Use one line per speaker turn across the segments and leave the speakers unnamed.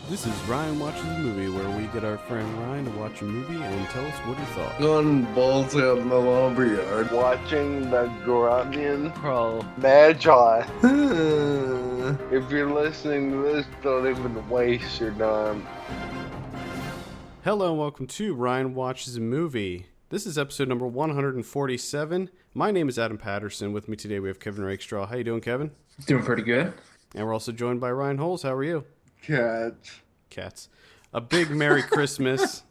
This is Ryan Watches a Movie, where we get our friend Ryan to watch a movie and tell us what he thought.
Going balls out in the lumberyard. Watching the Grunion Pro Magi. If you're listening to this, don't even waste your time.
Hello and welcome to Ryan Watches a Movie. This is episode number 147. My name is Adam Patterson. With me today we have Kevin Rakestraw. How you doing, Kevin?
Doing pretty good.
And we're also joined by Ryan Holes. How are you?
Cats.
A big Merry Christmas.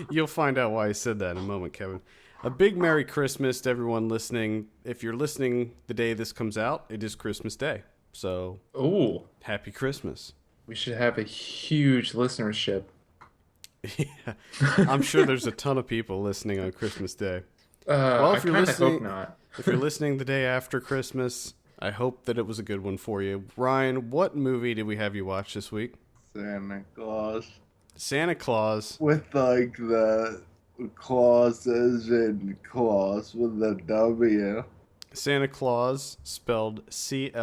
You'll find out why I said that in a moment, Kevin. A big Merry Christmas to everyone listening. If you're listening the day this comes out, it is Christmas Day. So, Happy Christmas.
We should have a huge listenership.
Yeah, I'm sure there's a ton of people listening on Christmas Day.
Well, if you're listening, hope not.
If you're listening the day after Christmas, I hope that it was a good one for you. Ryan, what movie did we have you watch this week?
Santa Claus.
Santa Claus.
With like the clauses in clause with the W.
Santa Claus, spelled Claws.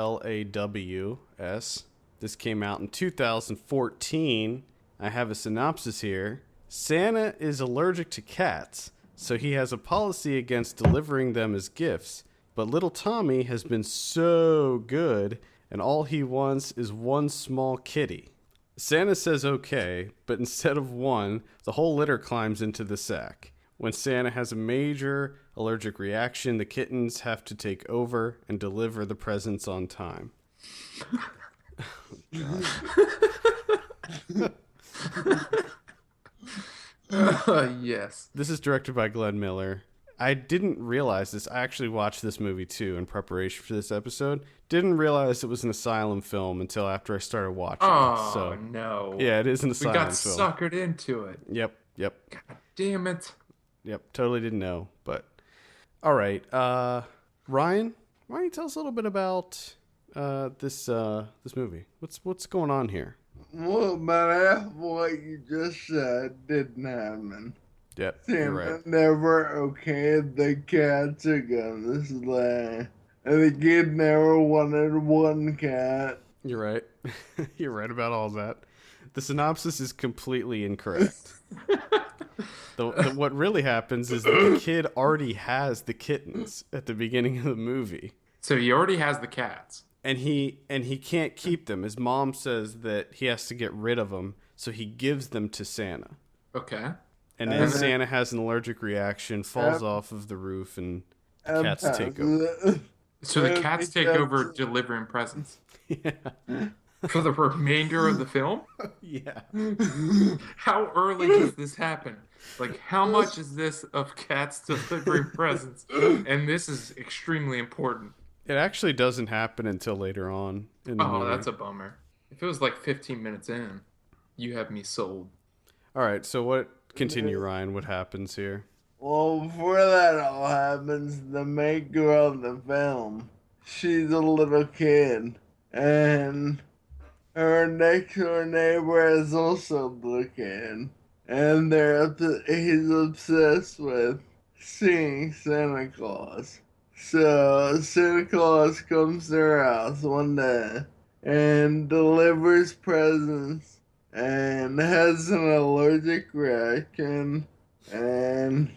This came out in 2014. I have a synopsis here. Santa is allergic to cats, so he has a policy against delivering them as gifts. But little Tommy has been so good, and all he wants is one small kitty. Santa says okay, but instead of one, the whole litter climbs into the sack. When Santa has a major allergic reaction, the kittens have to take over and deliver the presents on time.
Yes.
This is directed by Glenn Miller. I didn't realize this. I actually watched this movie too in preparation for this episode. Didn't realize it was an Asylum film until after I started watching it. So,
no.
Yeah, it is an Asylum film.
We got suckered into it.
Yep.
God damn it.
Yep, totally didn't know. But, all right. Ryan, why don't you tell us a little bit about this movie? What's going on here?
Well, about half of what you just said didn't happen.
Yep,
Santa
you're right.
never okayed the cats again this day. And the kid never wanted one cat.
You're right. You're right about all that. The synopsis is completely incorrect. What really happens is that the kid already has the kittens at the beginning of the movie.
So he already has the cats.
And he can't keep them. His mom says that he has to get rid of them, so he gives them to Santa.
Okay.
And then Santa has an allergic reaction, falls off of the roof, and the cats take over.
So the cats take over delivering presents?
Yeah.
For the remainder of the film?
Yeah.
How early does this happen? Like, how much is this of cats delivering presents? And this is extremely important.
It actually doesn't happen until later on in the movie.
That's a bummer. If it was like 15 minutes in, you have me sold.
All right, so continue, Ryan. What happens here?
Well, before that all happens, the maker of the film, she's a little kid, and her next door neighbor is also a little kid, and he's obsessed with seeing Santa Claus. So Santa Claus comes to her house one day and delivers presents and has an allergic reaction and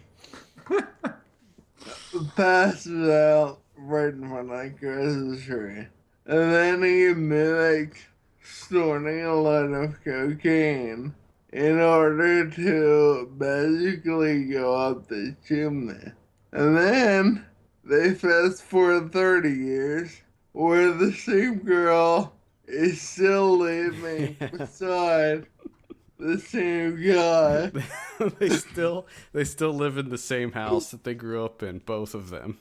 passes out right in front of the Christmas tree. And then he mimics snorting a lot of cocaine in order to magically go up the chimney. And then they fast forward 30 years where the same girl is still living beside the same guy.
they still live in the same house that they grew up in, both of them.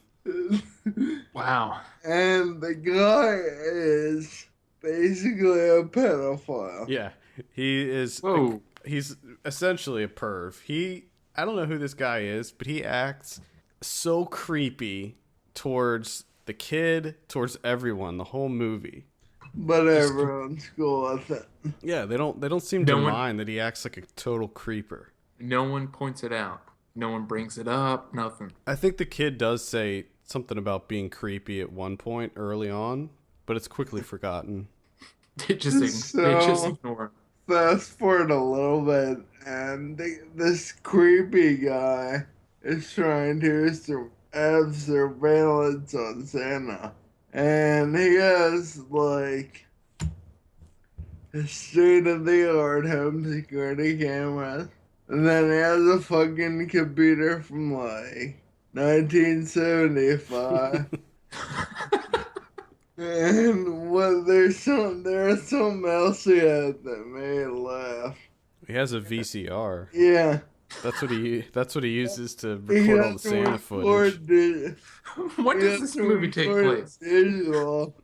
Wow.
And the guy is basically a pedophile.
Yeah, he is.
Whoa.
He's essentially a perv. I don't know who this guy is, but he acts so creepy towards the kid, towards everyone, the whole movie.
But everyone's cool with it.
Yeah, they don't seem to mind that he acts like a total creeper.
No one points it out. No one brings it up. Nothing.
I think the kid does say something about being creepy at one point early on, but it's quickly forgotten.
They just
So
ignore him.
fast forward a little bit, and this creepy guy is trying to have surveillance on Santa, and he has like state of the art home security cameras. And then he has a fucking computer from like 1975. And what there's something else he had that made me laugh.
He has a VCR.
Yeah.
That's what he uses to
He
record all
has
the
to
Santa footage.
record it.
When
He
does
has
this
to
movie take
record
place?
Digital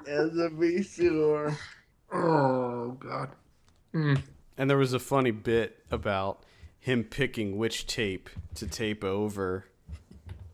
as a VCR.
Oh God. Mm.
And there was a funny bit about him picking which tape to tape over.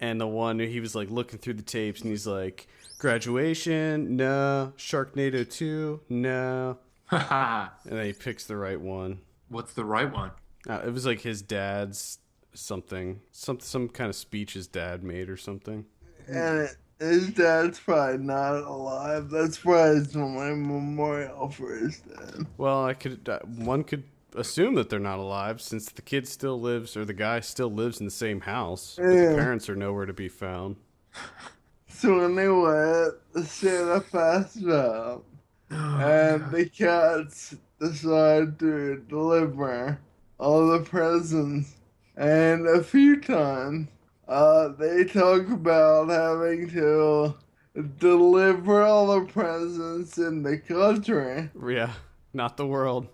And the one he was like looking through the tapes and he's like, Graduation, no. Sharknado 2, no. And then he picks the right one.
What's the right one?
It was like his dad's something. Some kind of speech his dad made or something.
And his dad's probably not alive. That's probably his only memorial for his dad.
Well, one could assume that they're not alive since the kid still lives or the guy still lives in the same house. But the parents are nowhere to be found.
So anyway, the Santa passed out, and the cats decide to deliver all the presents. And a few times, they talk about having to deliver all the presents in the country.
Yeah, not the world.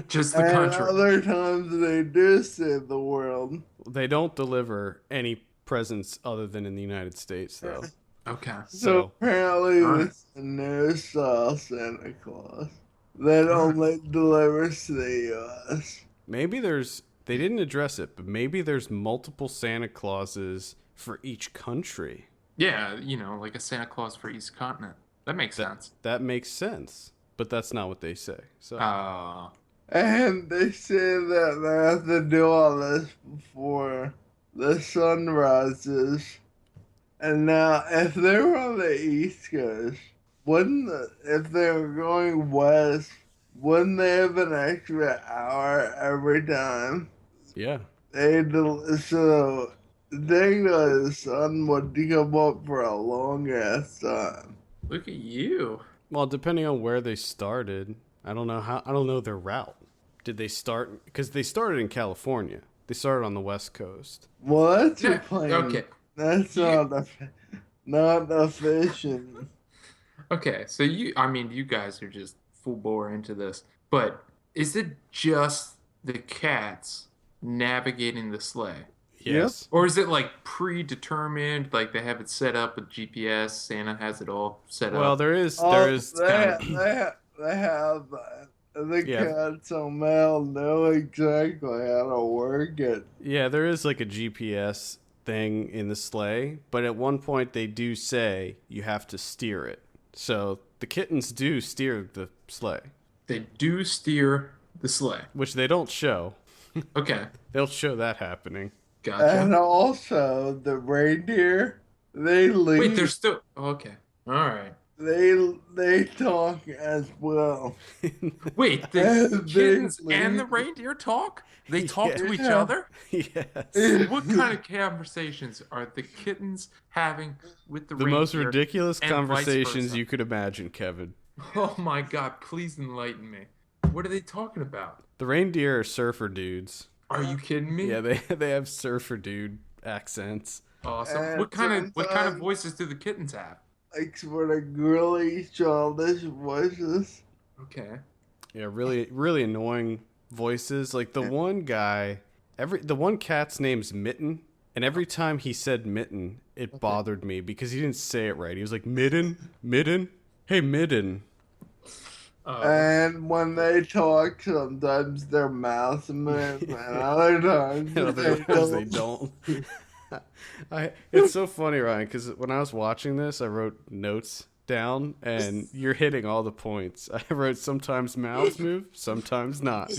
Just the
And
country.
other times they do say the world.
They don't deliver any presents other than in the United States, though.
Okay.
So apparently
Alright.
this is a new style Santa Claus that only delivers to the U.S.
Maybe they didn't address it, but maybe there's multiple Santa Clauses for each country.
Yeah, like a Santa Claus for each continent. That makes sense.
That makes sense, but that's not what they say. So
And they say that they have to do all this before the sun rises. And now, if they were on the East Coast, if they were going west, wouldn't they have an extra hour every time?
yeah.
So, the sun would come up for a long ass time.
Look at you.
Well, depending on where they started, I don't know their route. Did they start? Because they started in California. They started on the West Coast.
Well, that's your
Yeah,
plan.
okay.
That's not efficient.
Okay, so you guys are just full bore into this, but is it just the cats navigating the sleigh?
Yes.
Or is it like predetermined, like they have it set up with GPS, Santa has it all set
Well,
up?
there is
They have that. The
Yeah.
cats on mail know exactly how to work it.
Yeah, there is like a GPS thing in the sleigh, but at one point they do say you have to steer it. So the kittens do steer the sleigh,
They do steer the sleigh.
which they don't show.
Okay,
They'll show that happening.
gotcha.
And also the reindeer, they leave.
Wait, they're still okay. All right.
They talk as well.
Wait,
They
the kittens
leave.
and the reindeer talk? They talk to each
Yeah.
other?
Yes.
What kind of conversations are the kittens having with the
The
reindeer?
most ridiculous
and vice
conversations
versa?
you could imagine, Kevin.
Oh my God, please enlighten me. What are they talking about?
The reindeer are surfer dudes.
Are you kidding me?
Yeah, they have surfer dude accents.
Awesome.
And
What kind of
sometimes-
voices do the kittens have?
Like sort of girly, childish voices.
Okay.
Yeah, really, really annoying voices. Like the one guy, the one cat's name's Mitten, and every time he said Mitten, it bothered me because he didn't say it right. He was like Midden, Midden, hey Midden.
And when they talk, sometimes their mouths move, and other times
And other times they
don't.
don't. It's so funny, Ryan, because when I was watching this, I wrote notes down, and you're hitting all the points. I wrote sometimes mouths move, sometimes not.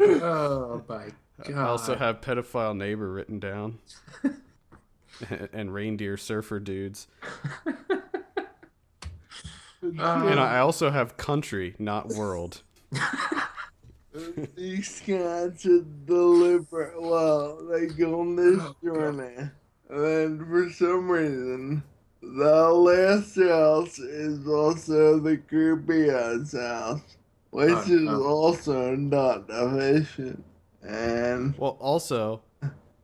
Oh my God.
I also have pedophile neighbor written down, and reindeer surfer dudes. And I also have country, not world.
These cats are deliberate. Well, they go on this journey. And for some reason, the last house is also the creepy ass house, which is also not efficient. And
Well, also,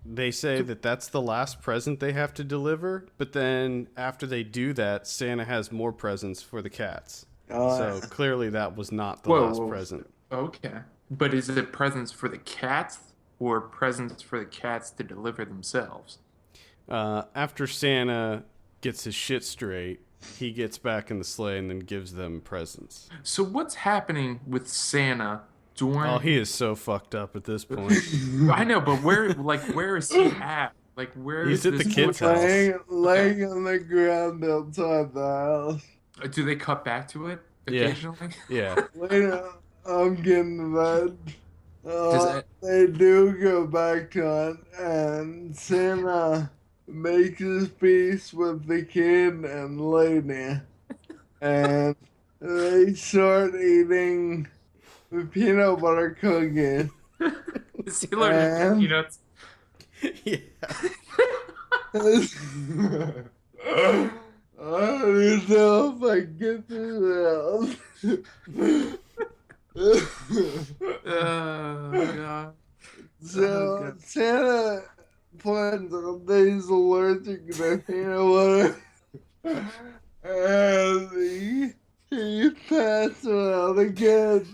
they say that that's the last present they have to deliver, but then after they do that, Santa has more presents for the cats. So clearly that was not the last present.
Okay. But is it presents for the cats or presents for the cats to deliver themselves?
After Santa gets his shit straight, he gets back in the sleigh and then gives them presents.
So what's happening with Santa during...
Oh, he is so fucked up at this point.
I know, but where is he at? Like, where
He's
is
at the
this
kid's
house?
laying on the ground outside the house.
Do they cut back to it occasionally?
Yeah.
Later, I'm getting that.
Does
They do go back to it, and Santa makes his peace with the kid and lady, and they start eating the peanut butter cookies.
Is he learning peanuts?
Yeah.
I don't know if I get this out.
Oh, God.
So, Santa plans on days allergic to peanut butter, and he passed it out again.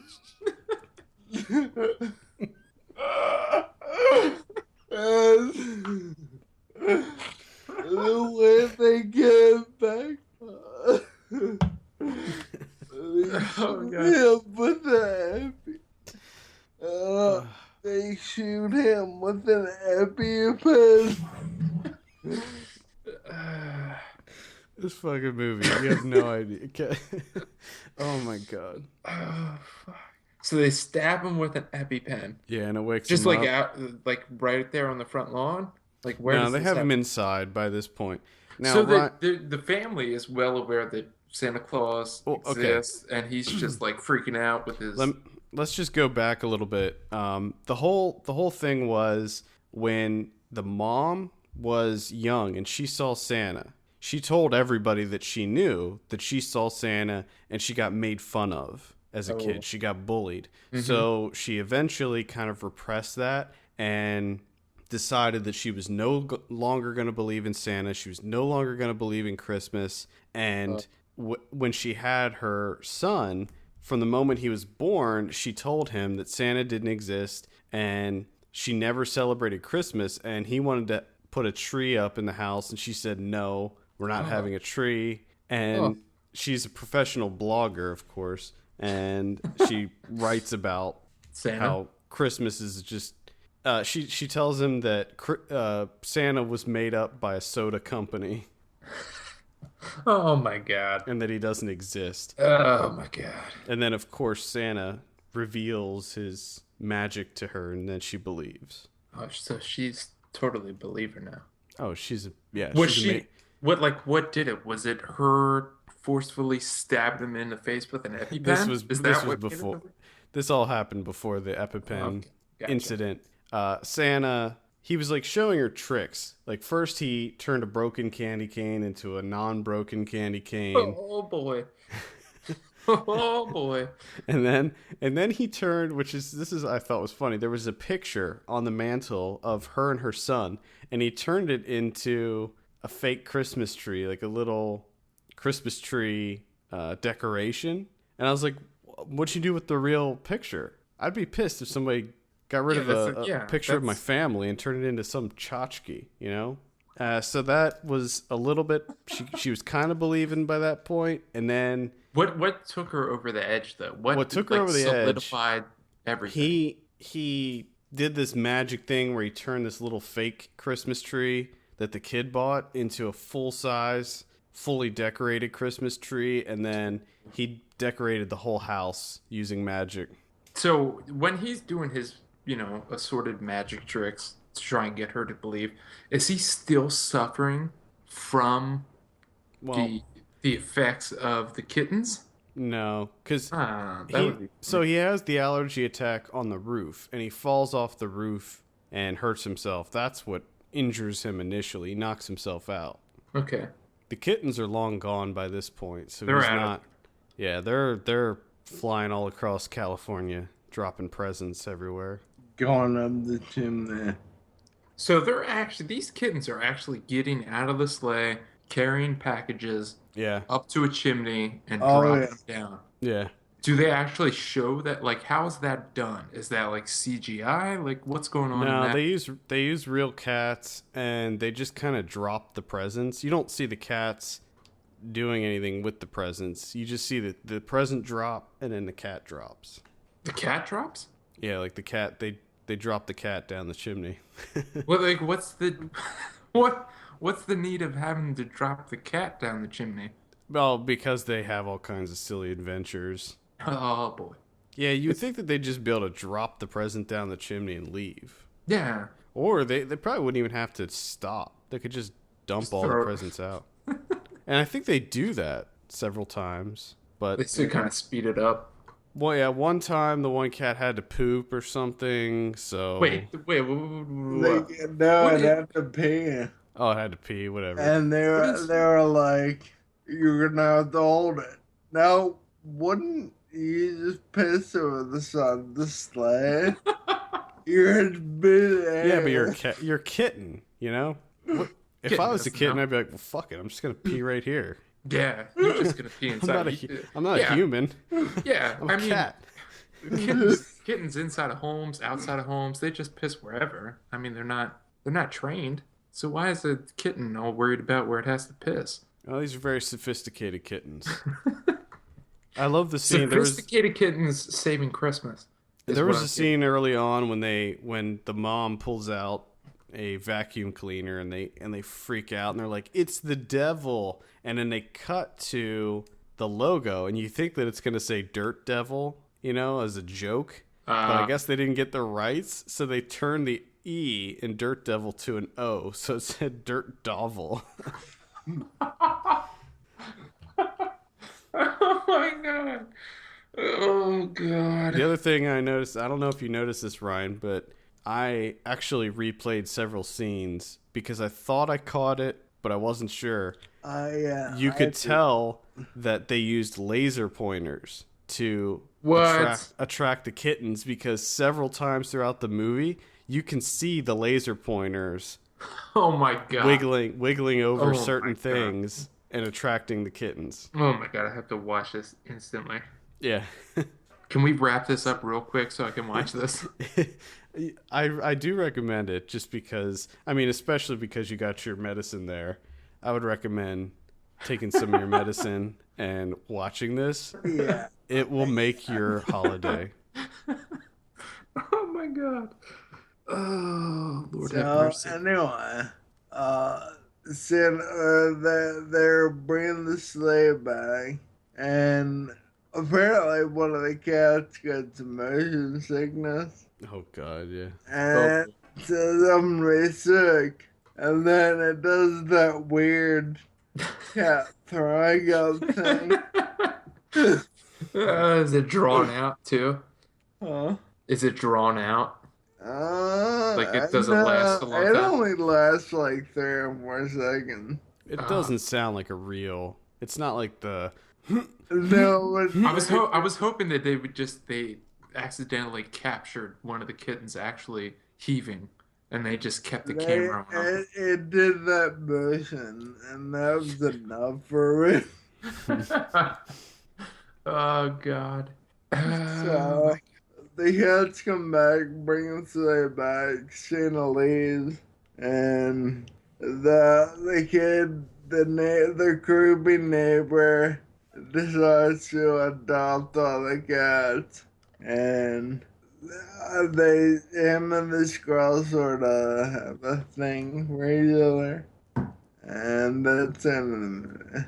And the way they get back, with the epi. They shoot him with an EpiPen.
This fucking movie, you have no idea. Oh my god.
Oh, fuck. So they stab him with an EpiPen.
Yeah, and it wakes
just
him
like
up.
out, like right there on the front lawn. Like where?
No, they have him inside by this point. Now,
so the family is well aware that Santa Claus exists, and he's just like freaking out with his.
Let's just go back a little bit. The whole thing was when the mom was young and she saw Santa. She told everybody that she knew that she saw Santa, and she got made fun of as a kid. She got bullied. Mm-hmm. So she eventually kind of repressed that and decided that she was no longer going to believe in Santa. She was no longer going to believe in Christmas. And when she had her son, from the moment he was born, she told him that Santa didn't exist and she never celebrated Christmas, and he wanted to put a tree up in the house, and she said, no, we're not having a tree. And she's a professional blogger, of course, and she writes about
Santa.
How Christmas is just... she tells him that Santa was made up by a soda company.
Oh my god.
And that he doesn't exist.
Oh my god.
And then, of course, Santa reveals his magic to her, and then she believes.
Oh, so she's totally a believer now.
Oh, she's a... Yeah.
Was she... What did it? Was it her forcefully stabbed him in the face with an EpiPen?
This was before... This all happened before the EpiPen incident. Santa... He was like showing her tricks. Like first he turned a broken candy cane into a non-broken candy cane.
Oh boy. Oh boy.
And then he turned, this is I thought was funny. There was a picture on the mantle of her and her son, and he turned it into a fake Christmas tree, like a little Christmas tree decoration. And I was like, what'd you do with the real picture? I'd be pissed if somebody got rid of a picture of my family and turned it into some tchotchke, you know? So that was a little bit... She was kind of believing by that point, and then...
What took her over the edge, though?
What took her over the
solidified everything?
He did this magic thing where he turned this little fake Christmas tree that the kid bought into a full-size, fully decorated Christmas tree, and then he decorated the whole house using magic.
So when he's doing his... assorted magic tricks to try and get her to believe. Is he still suffering from the the effects of the kittens?
No, because
That would be
he has the allergy attack on the roof, and he falls off the roof and hurts himself. That's what injures him initially. He knocks himself out.
okay.
The kittens are long gone by this point, so
They're
he's
out of-
not. Yeah, they're flying all across California, dropping presents everywhere.
Going up the chimney.
So these kittens are actually getting out of the sleigh, carrying packages
Yeah,
up to a chimney and
Oh,
dropping
yeah.
them down.
yeah.
Do they actually show that? Like, how is that done? Is that like CGI? Like, what's going on in
No,
that?
they use real cats, and they just kind of drop the presents. You don't see the cats doing anything with the presents. You just see the present drop, and then the cat drops.
The cat drops?
Yeah, like the cat, they drop the cat down the chimney.
Well, like, what's the what's the need of having to drop the cat down the chimney?
Well, because they have all kinds of silly adventures.
Oh boy.
Yeah, you would think that they'd just be able to drop the present down the chimney and leave.
Yeah.
Or they probably wouldn't even have to stop. They could just dump
Just
all the
throw it.
presents out. And I think they do that several times. But
They still kind of speed it up.
well, yeah, one time the one cat had to poop or something, so
Wait.
They,
What?
no,
What
I'd
is-
have to pee.
oh, I had to pee, whatever.
And they
What
were,
is-
they were like, you're gonna have to hold it. Now, wouldn't you just piss over the side of the sleigh? You're in midair.
Yeah, but you're a kitten, you know? If
Kitten
I was a
doesn't
kitten,
know.
I'd be like, well, fuck it, I'm just gonna pee right here.
Yeah, you're just gonna pee
I'm
inside.
not I'm not
Yeah.
a human.
Yeah,
I'm a cat.
Kittens inside of homes, outside of homes, they just piss wherever. I mean, they're not trained. So why is a kitten all worried about where it has to piss?
Oh, these are very sophisticated kittens. I love the scene.
Sophisticated kittens saving Christmas. is
There
what
was
I'm
a scene early on when the mom pulls out a vacuum cleaner and they freak out and they're like, it's the devil, and then they cut to the logo and you think that it's gonna say Dirt Devil, you know, as a joke. But I guess they didn't get the rights, so they turned the E in Dirt Devil to an O, so it said Dirt Devil.
Oh my god. Oh god.
The other thing I noticed, I don't know if you noticed this, Ryan, but I actually replayed several scenes because I thought I caught it, but I wasn't sure. You could tell that they used laser pointers to attract the kittens, because several times throughout the movie, you can see the laser pointers
Oh my god.
wiggling over
Oh
certain
my God.
things and attracting the kittens.
Oh my god, I have to watch this instantly.
Yeah.
Can we wrap this up real quick so I can watch this?
I do recommend it, just because, I mean, especially because you got your medicine there. I would recommend taking some of your medicine and watching this.
Yeah.
It will make your holiday.
Oh my god. Oh, Lord have
So,
mercy.
anyway, they're bringing the sleigh back, and apparently one of the cats got some motion sickness,
Oh, God, yeah.
and so I'm really sick, and then it does that weird cat throwing up thing.
Is it drawn out too?
Huh?
Is it drawn out? Like it doesn't
no,
last a long
it
time?
only lasts like 3 or 4 seconds.
It doesn't sound like a real... It's not like the...
No,
I was hoping that they accidentally captured one of the kittens actually heaving, and they just kept the camera on.
It did that motion, and that was enough for me.
Oh god.
So the cats come back, bring them sleigh back, Santa leaves, and the kid, the creepy neighbor, decides to adopt all the cats, and him and the squirrel sort of have a thing for each other, and that's the end of the movie.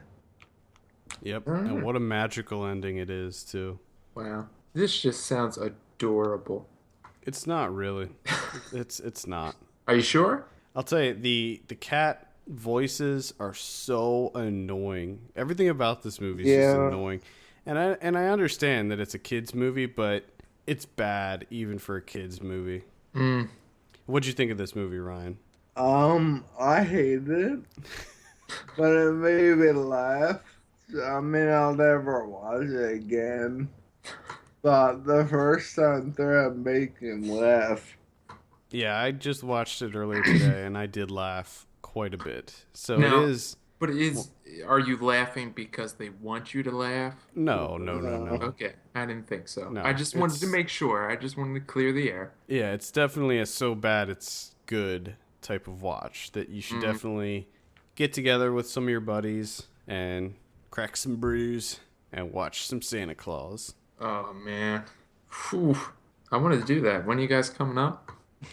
Yep, and what a magical ending it is, too.
Wow. This just sounds adorable.
It's not really. It's not.
Are you sure?
I'll tell you, the cat voices are so annoying. Everything about this movie is just annoying. And I understand that it's a kids movie, but it's bad even for a kids movie. What'd you think of this movie, Ryan?
I hated it, but it made me laugh. I mean, I'll never watch it again. But the first time through, it made him laugh.
Yeah, I just watched it earlier today, and I did laugh quite a bit. So
Now,
it is.
But are you laughing because they want you to laugh?
No.
Okay, I didn't think so.
No,
I just wanted to make sure. I just wanted to clear the air.
Yeah, it's definitely a so bad it's good type of watch that you should definitely get together with some of your buddies and crack some brews and watch some Santa Claus.
Oh man, Whew. I wanted to do that. When are you guys coming up?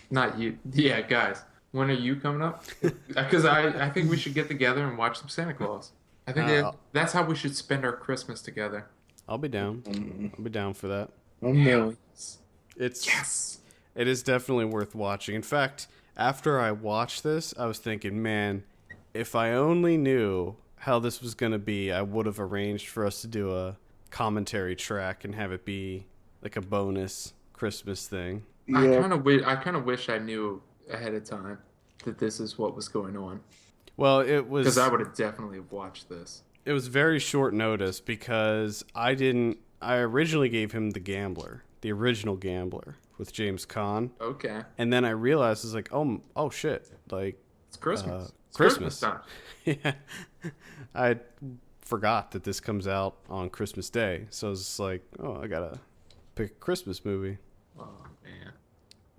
Not you. Yeah, guys. When are you coming up? Because I think we should get together and watch some Santa Claus. I think that's how we should spend our Christmas together.
I'll be down. I'll be down for that. It is definitely worth watching. In fact, after I watched this, I was thinking, man, if I only knew how this was going to be, I would have arranged for us to do a commentary track and have it be like a bonus Christmas thing.
Yeah.
I kind of wish I knew ahead of time that this is what was going on.
Well, it was
because I would have definitely watched this.
It was very short notice because I originally gave him the original Gambler with James Caan.
Okay.
And then I realized, I was like, oh shit, like
it's Christmas.
Christmas
time.
Yeah. I forgot that this comes out on Christmas Day, so I was just like, oh, I gotta pick a Christmas movie.
Oh man.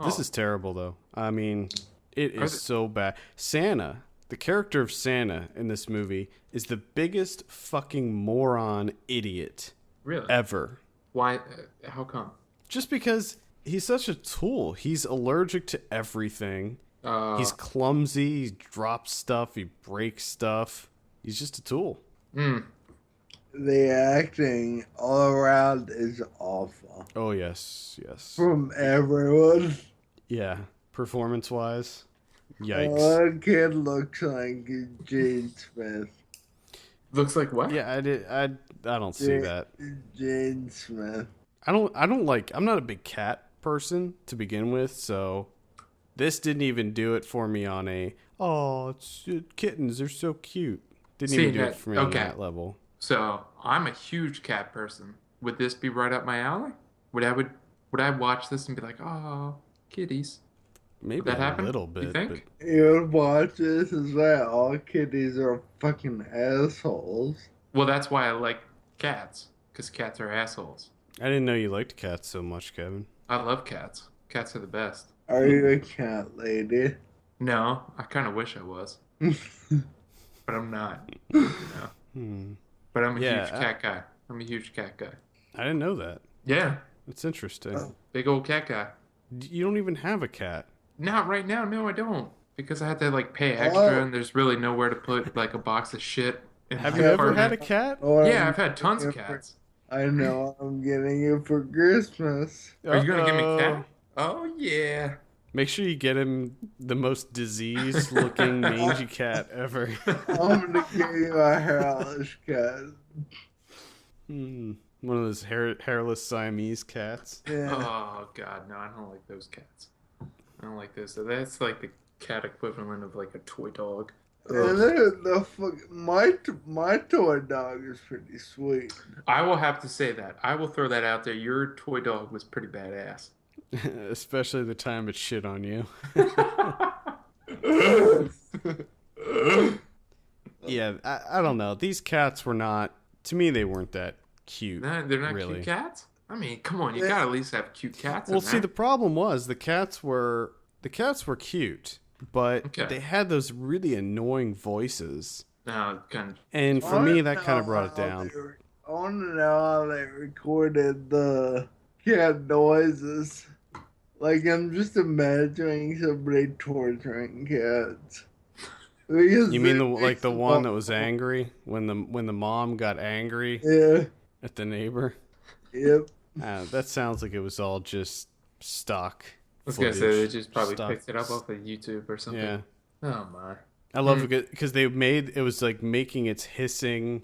This is terrible, though. I mean, it is so bad. Santa, the character of Santa in this movie, is the biggest fucking moron idiot ever.
Why? How come?
Just because he's such a tool. He's allergic to everything. He's clumsy. He drops stuff. He breaks stuff. He's just a tool.
The acting all around is awful.
Oh, yes.
From everyone.
Yeah. Performance-wise, yikes.
That kid looks like Jane Smith.
Looks like what?
Yeah, I don't see that.
Jane Smith.
I'm not a big cat person to begin with, so this didn't even do it for me on kittens, they're so cute. Didn't even do it for me on that level.
So I'm a huge cat person. Would this be right up my alley? Would I watch this and be like, oh, kitties?
Maybe
would that happen?
A little bit.
You think?
You would watch this as well. All kitties are fucking assholes.
Well, that's why I like cats, because cats are assholes.
I didn't know you liked cats so much, Kevin.
I love cats. Cats are the best.
Are you a cat lady?
No, I kind of wish I was. But I'm not. No. But I'm a huge cat guy. I'm a huge cat guy.
I didn't know that.
Yeah.
That's interesting.
Big old cat guy.
You don't even have a cat.
Not right now. No, I don't. Because I had to pay extra and there's really nowhere to put a box of shit.
Have you ever had a cat?
Yeah, I've had tons of cats.
I know I'm getting you for Christmas.
Are you going to give me a cat? Oh, yeah.
Make sure you get him the most diseased-looking mangy cat ever.
I'm going to get you a hairless cat.
One of those hairless Siamese cats.
Yeah.
Oh, God, no, I don't like those cats. I don't like those. That's like the cat equivalent of a toy dog.
Yeah, my toy dog is pretty sweet.
I will have to say that. I will throw that out there. Your toy dog was pretty badass.
Especially the time it shit on you. Yeah, I don't know. These cats were not, to me, they weren't that cute.
They're not
really.
Cute cats? I mean, come on, you gotta at least have cute cats.
Well, see, the problem was the cats were cute, but they had those really annoying voices. And for me, that kind of brought it down.
I want to know how they recorded the cat noises. I'm just imagining somebody torturing cats.
You mean the one that was angry when the mom got angry?
Yeah.
At the neighbor.
Yep.
That sounds like it was all just stock.
I was gonna say they just probably picked it up off of YouTube or something.
Yeah.
Oh my.
I love it because they made it was like making its hissing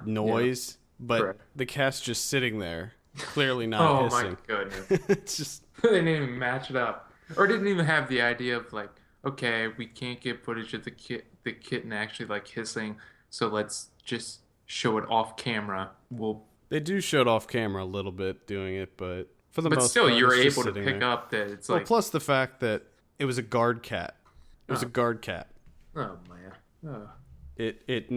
noise, but
Correct.
the cat's just sitting there, clearly not
Oh
hissing.
my goodness.
It's just
They didn't even match it up. Or didn't even have the idea of like, okay, we can't get footage of the kitten actually like hissing, so let's just show it off camera.
they do show it off camera a little bit doing it, but for the
But
most
still,
part,
you're
it's just
able to
sitting
pick
there.
up that it's
Well,
like,
plus the fact that it was a guard cat. It was a guard cat.
oh man, oh,
It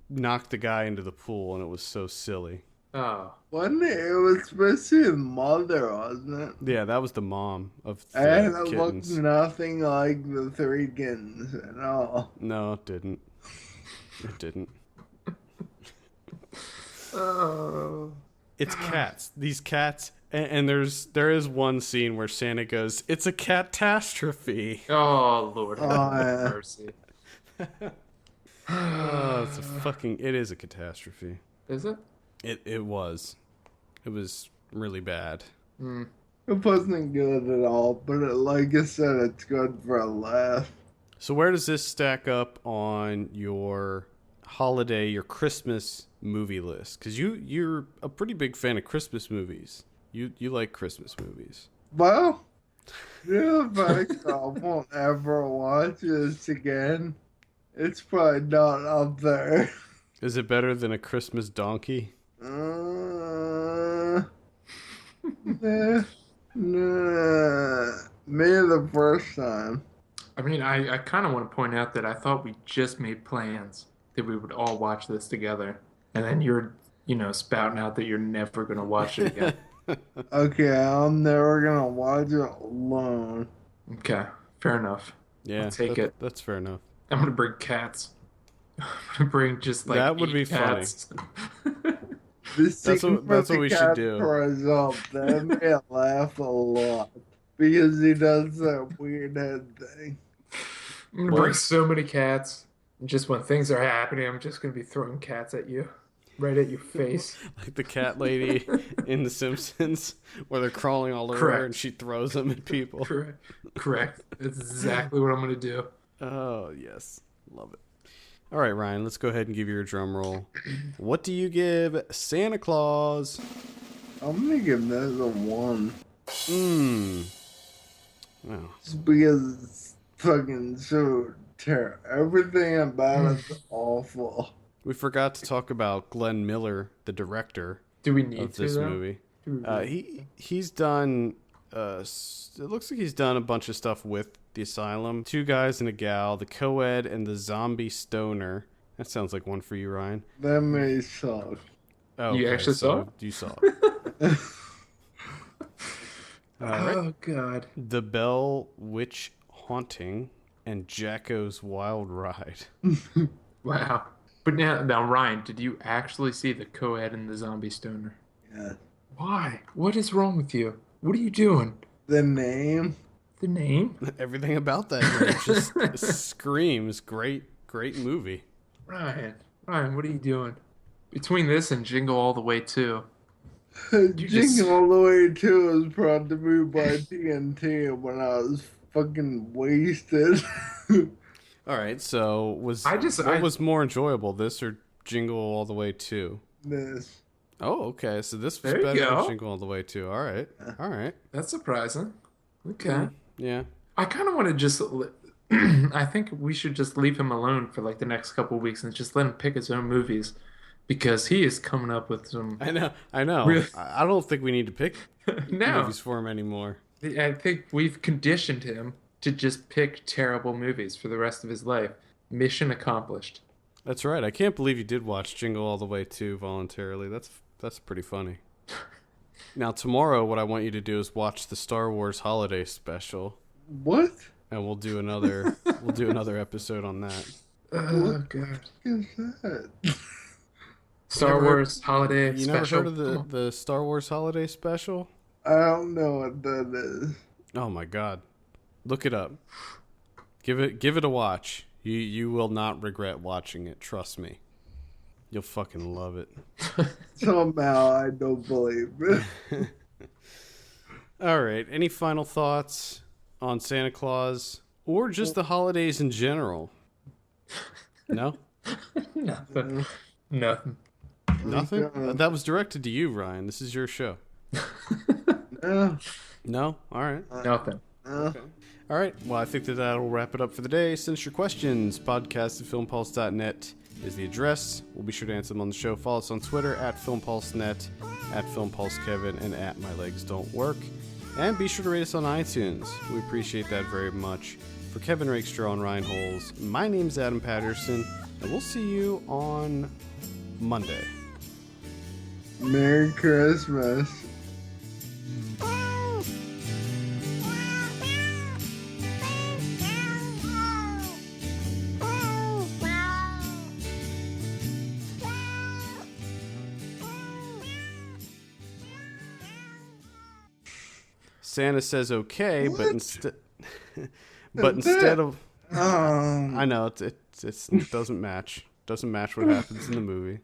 knocked the guy into the pool, and it was so silly.
oh.
Wasn't it? It was supposed to be his mother, wasn't it?
Yeah, that was the mom of the
And it looked
kittens.
nothing like the 3 kittens at all.
No, it didn't. It didn't.
Oh.
It's cats. These cats, and there is one scene where Santa goes, "It's a catastrophe."
Oh, Lord have
yeah.
mercy.
Oh, it is a catastrophe.
Is it?
It was really bad.
Mm.
It wasn't good at all, but like I said, it's good for a laugh.
So where does this stack up on your Christmas movie list? Because you're a pretty big fan of Christmas movies. You like Christmas movies.
Well, the fact I won't ever watch this again, it's probably not up there.
Is it better than A Christmas Donkey?
Nah, maybe the first time.
I mean, I kind of want to point out that I thought we just made plans that we would all watch this together. And then you're, spouting out that you're never going to watch it again.
Okay, I'm never gonna watch it alone.
Okay, fair enough.
Yeah,
I'll take it.
That's fair enough.
I'm going to bring cats. I'm going to bring just like
That would
8
be
cats.
That's what we should do.
That made me laugh a lot because he does that weird head thing.
I'm going to bring so many cats. And just when things are happening, I'm just going to be throwing cats at you. Right at your face.
Like the cat lady in The Simpsons, where they're crawling all over
Correct.
her and she throws them at people.
Correct. That's exactly what I'm going to do.
Oh, yes. Love it. All right, Ryan, let's go ahead and give you your drum roll. What do you give Santa Claus?
I'm gonna give this a 1.
Wow.
Just because it's fucking so terrible. Everything about it's awful.
We forgot to talk about Glenn Miller, the director
Do we need
of
to,
this
though?
movie. He's done. It looks like he's done a bunch of stuff with the Asylum. 2 Guys and a Gal, The Co-Ed, and The Zombie Stoner. That sounds like one for you, Ryan.
That may suck.
Oh,
You
okay,
actually
so
saw it?
You saw it.
Oh, God.
The Bell Witch Haunting and Jacko's Wild Ride.
Wow. But now, Ryan, did you actually see The Co-Ed and the Zombie Stoner?
Yeah.
Why? What is wrong with you? What are you doing?
The name?
The name?
Everything about that movie just screams great movie.
Ryan, what are you doing? Between this and Jingle All the Way 2.
Jingle All the Way 2 was brought to me by TNT when I was fucking wasted.
All right, so what was more enjoyable, this or Jingle All the Way 2?
This.
Oh, okay. So this was
There you
better
go.
than Jingle All the Way 2. All right.
That's surprising. Okay.
Yeah.
I kind of want to just... I think we should just leave him alone for like the next couple of weeks and just let him pick his own movies because he is coming up with some...
I know.
Really?
I don't think we need to pick
No.
movies for him anymore.
I think we've conditioned him to just pick terrible movies for the rest of his life. Mission accomplished.
That's right. I can't believe you did watch Jingle All the Way 2 voluntarily. That's pretty funny. Now, tomorrow, what I want you to do is watch the Star Wars Holiday Special.
What?
And we'll do another episode on that.
Oh, God.
What is that?
Star Wars Holiday
You
Special.
never heard of the Star Wars Holiday Special?
I don't know what that is.
Oh my God. Look it up. Give it a watch. You will not regret watching it, trust me. You'll fucking love it.
Somehow I don't believe it.
All right. Any final thoughts on Santa Claus or just the holidays in general? No?
Nothing. Nothing.
Nothing?
Okay.
That was directed to you, Ryan. This is your show.
Yeah.
No? All right.
Nothing.
Yeah.
All right. Well, I think that'll wrap it up for the day. Send us your questions. Podcast@filmpulse.net is the address. We'll be sure to answer them on the show. Follow us on Twitter @FilmPulseNet, @FilmPulseKevin, and @MyLegsDon'tWork. And be sure to rate us on iTunes. We appreciate that very much. For Kevin Rakestraw and Ryan Holes, my name's Adam Patterson, and we'll see you on Monday.
Merry Christmas.
Santa says okay, but
What?
instead of
Um,
I know it doesn't match what happens in the movie.